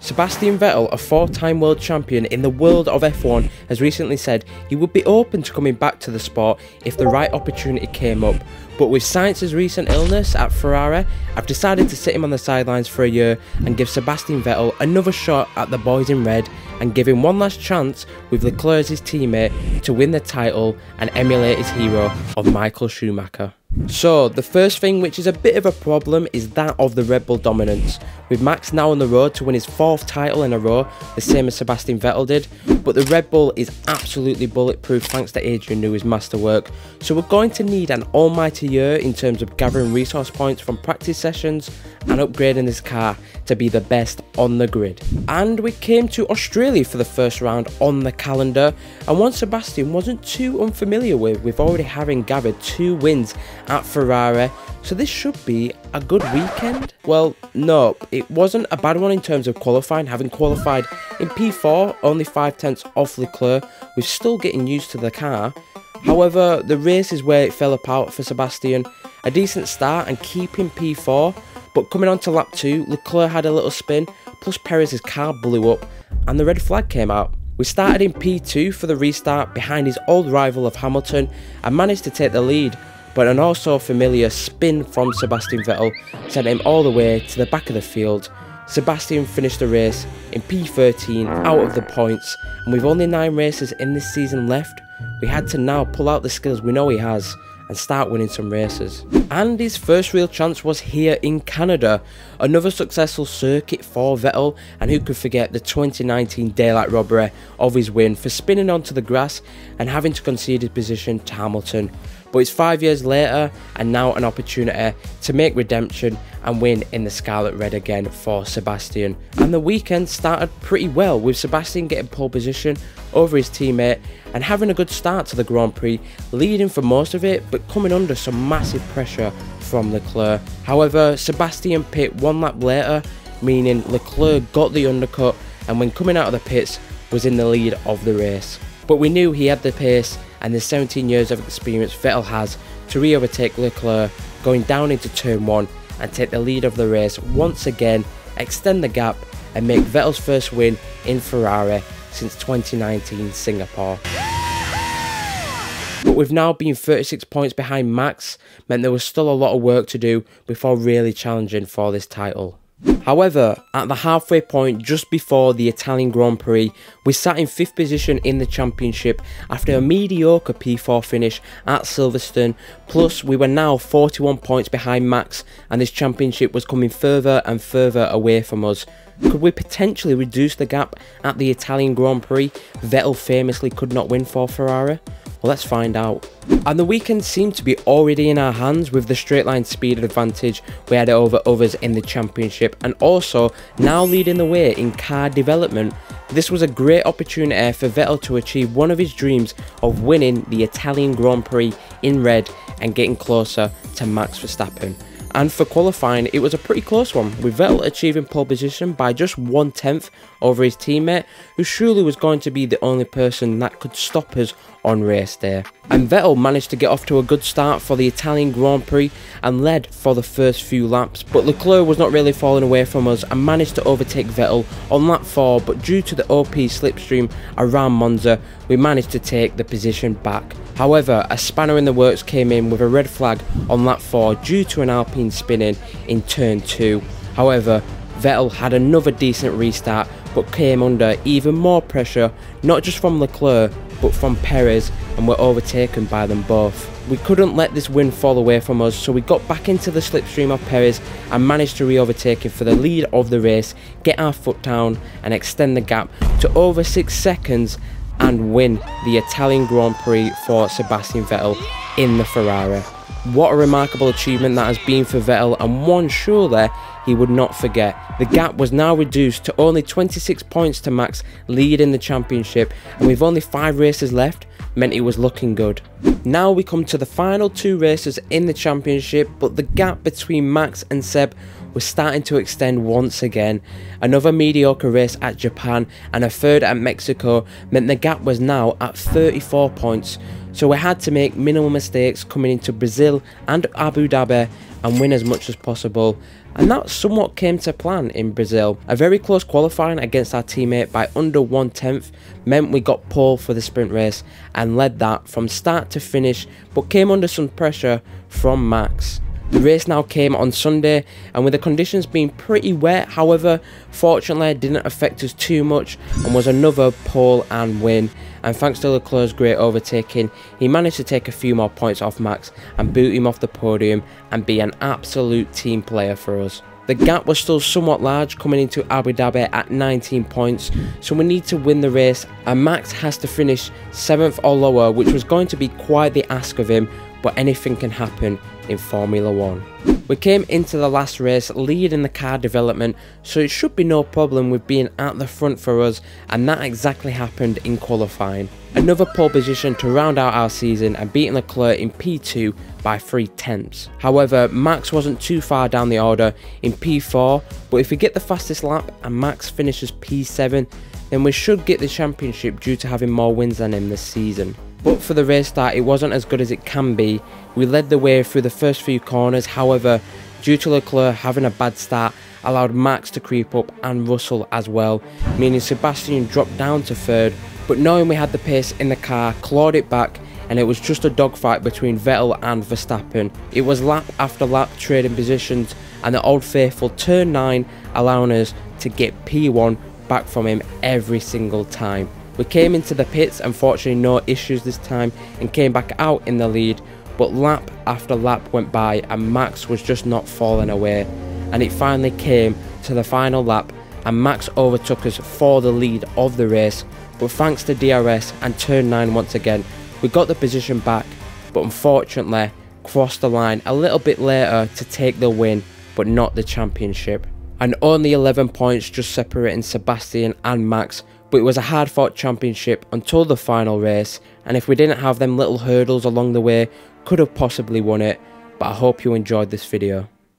Sebastian Vettel, a four-time world champion in the world of F1, has recently said he would be open to coming back to the sport if the right opportunity came up. But with Sainz's recent illness at Ferrari, I've decided to sit him on the sidelines for a year and give Sebastian Vettel another shot at the boys in red and give him one last chance with Leclerc as his teammate to win the title and emulate his hero of Michael Schumacher. So, the first thing, which is a bit of a problem, is that of the Red Bull dominance, with Max now on the road to win his fourth title in a row, the same as Sebastian Vettel did, but the Red Bull is absolutely bulletproof thanks to Adrian Newey's masterwork, so we're going to need an almighty year in terms of gathering resource points from practice sessions and upgrading this car to be the best on the grid. And we came to Australia for the first round on the calendar, and one Sebastian wasn't too unfamiliar with already having gathered 2 wins at Ferrari, so this should be a good weekend. Well, no, it wasn't a bad one in terms of qualifying, having qualified in P4, only 5/10 off Leclerc, with still getting used to the car. However, the race is where it fell apart for Sebastian. A decent start and keeping P4, but coming on to lap 2, Leclerc had a little spin, plus Perez's car blew up, and the red flag came out. We started in P2 for the restart behind his old rival of Hamilton and managed to take the lead, but an also familiar spin from Sebastian Vettel sent him all the way to the back of the field. Sebastian finished the race in P13 out of the points, and with only 9 races in this season left, we had to now pull out the skills we know he has and start winning some races. And his first real chance was here in Canada, another successful circuit for Vettel, and who could forget the 2019 daylight robbery of his win for spinning onto the grass and having to concede his position to Hamilton. But it's 5 years later and now an opportunity to make redemption and win in the Scarlet Red again for Sebastian. And the weekend started pretty well, with Sebastian getting pole position over his teammate and having a good start to the Grand Prix, leading for most of it but coming under some massive pressure from Leclerc. However, Sebastian pit 1 lap later, meaning Leclerc got the undercut and when coming out of the pits was in the lead of the race. But we knew he had the pace and the 17 years of experience Vettel has to re-overtake Leclerc going down into turn 1 and take the lead of the race once again, extend the gap and make Vettel's first win in Ferrari since 2019 Singapore. But with now being 36 points behind Max, meant there was still a lot of work to do before really challenging for this title. However, at the halfway point just before the Italian Grand Prix, we sat in 5th position in the championship after a mediocre P4 finish at Silverstone, plus we were now 41 points behind Max and this championship was coming further and further away from us. Could we potentially reduce the gap at the Italian Grand Prix Vettel famously could not win for Ferrari? Well, let's find out. And the weekend seemed to be already in our hands with the straight line speed advantage we had over others in the championship and also now leading the way in car development. This was a great opportunity for Vettel to achieve one of his dreams of winning the Italian Grand Prix in red and getting closer to Max Verstappen. And for qualifying, it was a pretty close one, with Vettel achieving pole position by just 1/10 over his teammate, who surely was going to be the only person that could stop us on race day. And Vettel managed to get off to a good start for the Italian Grand Prix and led for the first few laps, but Leclerc was not really falling away from us and managed to overtake Vettel on lap 4, but due to the OP slipstream around Monza, we managed to take the position back. However, a spanner in the works came in with a red flag on lap 4 due to an Alpine spinning in turn 2. However, Vettel had another decent restart but came under even more pressure, not just from Leclerc but from Perez, and were overtaken by them both. We couldn't let this win fall away from us, so we got back into the slipstream of Perez and managed to re-overtake him for the lead of the race, get our foot down and extend the gap to over 6 seconds and win the Italian Grand Prix for Sebastian Vettel in the Ferrari. What a remarkable achievement that has been for Vettel, and one surely he would not forget. The gap was now reduced to only 26 points to Max leading the championship, and with only 5 races left meant it was looking good. Now we come to the final 2 races in the championship, but the gap between Max and Seb was starting to extend once again. Another mediocre race at Japan and a third at Mexico meant the gap was now at 34 points, so we had to make minimal mistakes coming into Brazil and Abu Dhabi and win as much as possible, and that somewhat came to plan in Brazil. A very close qualifying against our teammate by under 1/10 meant we got pole for the sprint race and led that from start to finish, but came under some pressure from Max. The race now came on Sunday, and with the conditions being pretty wet, however, fortunately it didn't affect us too much and was another pole and win. And thanks to Leclerc's great overtaking, he managed to take a few more points off Max and boot him off the podium and be an absolute team player for us. The gap was still somewhat large coming into Abu Dhabi at 19 points, so we need to win the race, and Max has to finish 7th or lower, which was going to be quite the ask of him, but anything can happen in Formula 1. We came into the last race leading the car development, so it should be no problem with being at the front for us, and that exactly happened in qualifying. Another pole position to round out our season and beating Leclerc in P2 by 3/10. However, Max wasn't too far down the order in P4, but if we get the fastest lap and Max finishes P7, then we should get the championship due to having more wins than him this season. But for the race start, it wasn't as good as it can be. We led the way through the first few corners, however, due to Leclerc having a bad start, allowed Max to creep up and Russell as well, meaning Sebastian dropped down to 3rd, but knowing we had the pace in the car, clawed it back, and it was just a dogfight between Vettel and Verstappen. It was lap after lap trading positions, and the old faithful turn 9 allowing us to get P1 back from him every single time. We came into the pits, unfortunately no issues this time, and came back out in the lead, but lap after lap went by and Max was just not falling away, and it finally came to the final lap and Max overtook us for the lead of the race, but thanks to DRS and turn 9 once again, we got the position back, but unfortunately crossed the line a little bit later to take the win, but not the championship. And only 11 points just separating Sebastian and Max, but it was a hard fought championship until the final race, and if we didn't have them little hurdles along the way, could have possibly won it. But I hope you enjoyed this video.